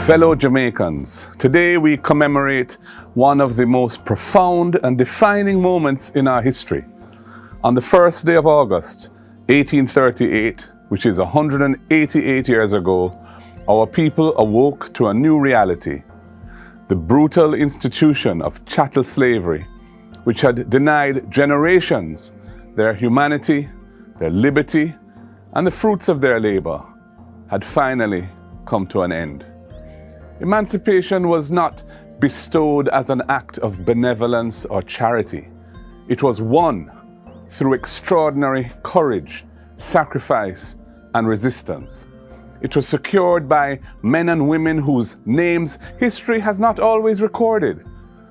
Fellow Jamaicans, today we commemorate one of the most profound and defining moments in our history. On the first day of August, 1838, which is 188 years ago, our people awoke to a new reality. The brutal institution of chattel slavery, which had denied generations their humanity, their liberty, and the fruits of their labor, had finally come to an end. Emancipation was not bestowed as an act of benevolence or charity. It was won through extraordinary courage, sacrifice, and resistance. It was secured by men and women whose names history has not always recorded,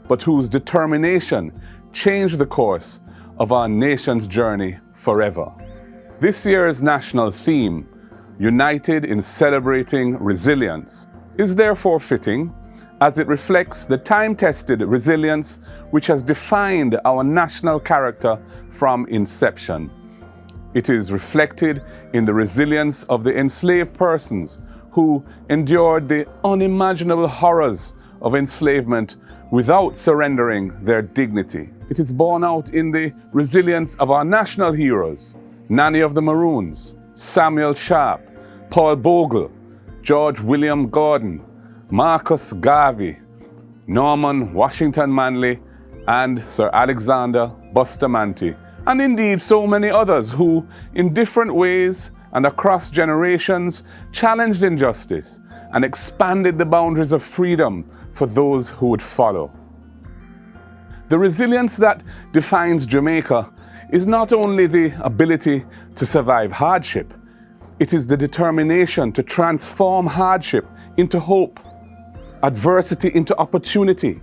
but whose determination changed the course of our nation's journey forever. This year's national theme, United in Celebrating Resilience, is therefore fitting, as it reflects the time-tested resilience which has defined our national character from inception. It is reflected in the resilience of the enslaved persons who endured the unimaginable horrors of enslavement without surrendering their dignity. It is borne out in the resilience of our national heroes, Nanny of the Maroons, Samuel Sharp, Paul Bogle, George William Gordon, Marcus Garvey, Norman Washington Manley, and Sir Alexander Bustamante, and indeed so many others who, in different ways and across generations, challenged injustice and expanded the boundaries of freedom for those who would follow. The resilience that defines Jamaica is not only the ability to survive hardship, it is the determination to transform hardship into hope, adversity into opportunity,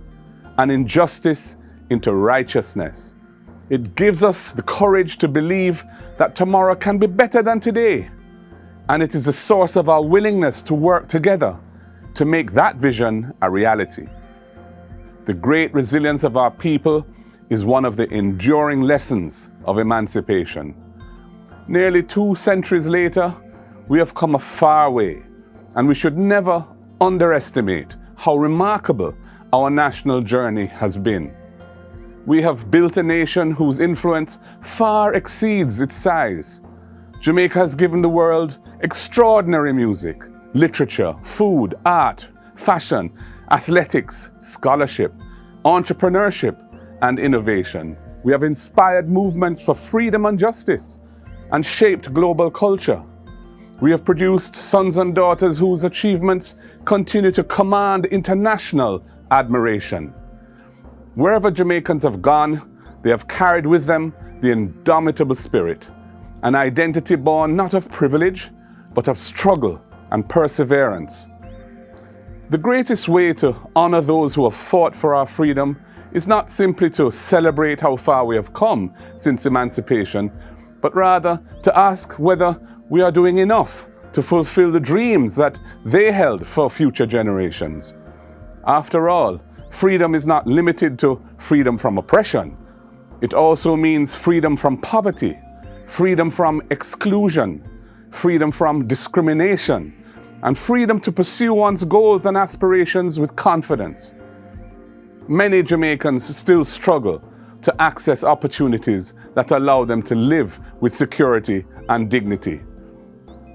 and injustice into righteousness. It gives us the courage to believe that tomorrow can be better than today, and it is the source of our willingness to work together to make that vision a reality. The great resilience of our people is one of the enduring lessons of emancipation. Nearly 2 centuries later, we have come a far way, and we should never underestimate how remarkable our national journey has been. We have built a nation whose influence far exceeds its size. Jamaica has given the world extraordinary music, literature, food, art, fashion, athletics, scholarship, entrepreneurship, and innovation. We have inspired movements for freedom and justice and shaped global culture. We have produced sons and daughters whose achievements continue to command international admiration. Wherever Jamaicans have gone, they have carried with them the indomitable spirit, an identity born not of privilege, but of struggle and perseverance. The greatest way to honor those who have fought for our freedom is not simply to celebrate how far we have come since emancipation, but rather to ask whether we are doing enough to fulfill the dreams that they held for future generations. After all, freedom is not limited to freedom from oppression. It also means freedom from poverty, freedom from exclusion, freedom from discrimination, and freedom to pursue one's goals and aspirations with confidence. Many Jamaicans still struggle to access opportunities that allow them to live with security and dignity.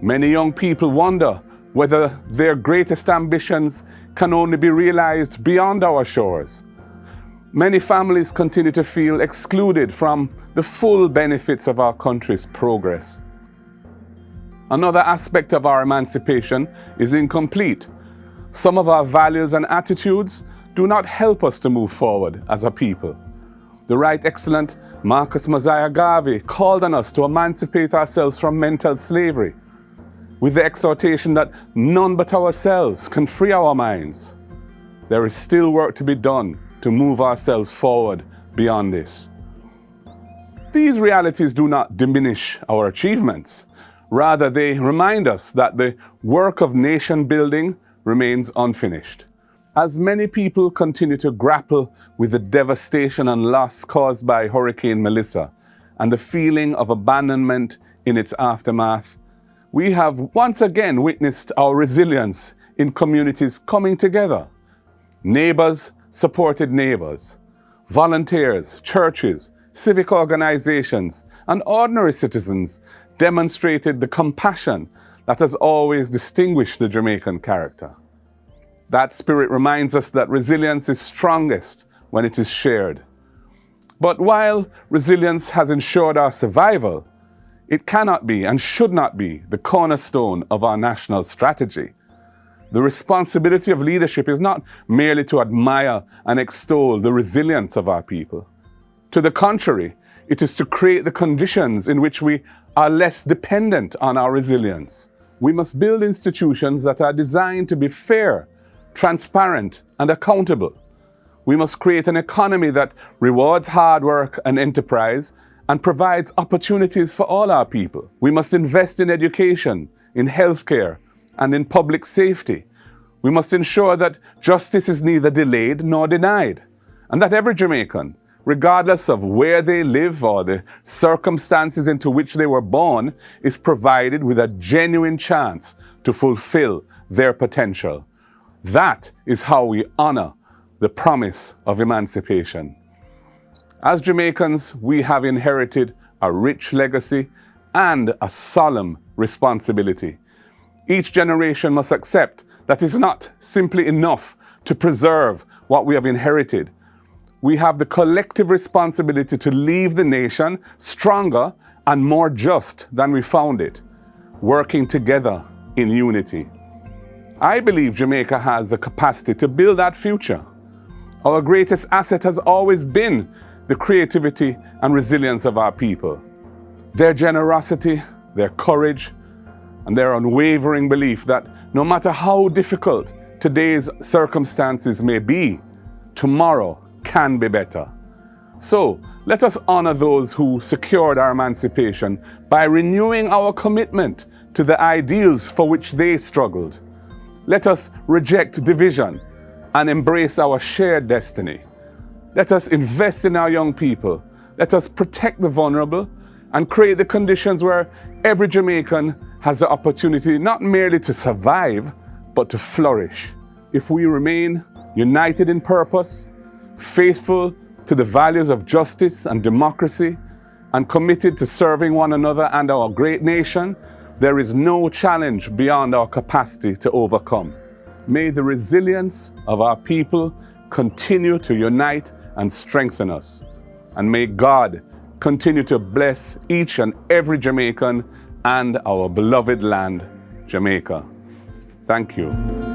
Many young people wonder whether their greatest ambitions can only be realized beyond our shores. Many families continue to feel excluded from the full benefits of our country's progress. Another aspect of our emancipation is incomplete. Some of our values and attitudes do not help us to move forward as a people. The Right Excellent Marcus Mosiah Garvey called on us to emancipate ourselves from mental slavery, with the exhortation that none but ourselves can free our minds. There is still work to be done to move ourselves forward beyond this. These realities do not diminish our achievements. Rather, they remind us that the work of nation building remains unfinished. As many people continue to grapple with the devastation and loss caused by Hurricane Melissa and the feeling of abandonment in its aftermath, we have once again witnessed our resilience in communities coming together. Neighbors supported neighbors. Volunteers, churches, civic organizations, and ordinary citizens demonstrated the compassion that has always distinguished the Jamaican character. That spirit reminds us that resilience is strongest when it is shared. But while resilience has ensured our survival, it cannot be and should not be the cornerstone of our national strategy. The responsibility of leadership is not merely to admire and extol the resilience of our people. To the contrary, it is to create the conditions in which we are less dependent on our resilience. We must build institutions that are designed to be fair, transparent, and accountable. We must create an economy that rewards hard work and enterprise and provides opportunities for all our people. We must invest in education, in healthcare, and in public safety. We must ensure that justice is neither delayed nor denied, and that every Jamaican, regardless of where they live or the circumstances into which they were born, is provided with a genuine chance to fulfill their potential. That is how we honor the promise of emancipation. As Jamaicans, we have inherited a rich legacy and a solemn responsibility. Each generation must accept that it's not simply enough to preserve what we have inherited. We have the collective responsibility to leave the nation stronger and more just than we found it, working together in unity. I believe Jamaica has the capacity to build that future. Our greatest asset has always been the creativity and resilience of our people. Their generosity, their courage, and their unwavering belief that no matter how difficult today's circumstances may be, tomorrow can be better. So let us honor those who secured our emancipation by renewing our commitment to the ideals for which they struggled. Let us reject division and embrace our shared destiny. Let us invest in our young people. Let us protect the vulnerable and create the conditions where every Jamaican has the opportunity not merely to survive, but to flourish. If we remain united in purpose, faithful to the values of justice and democracy, and committed to serving one another and our great nation, there is no challenge beyond our capacity to overcome. May the resilience of our people continue to unite and strengthen us. And may God continue to bless each and every Jamaican and our beloved land, Jamaica. Thank you.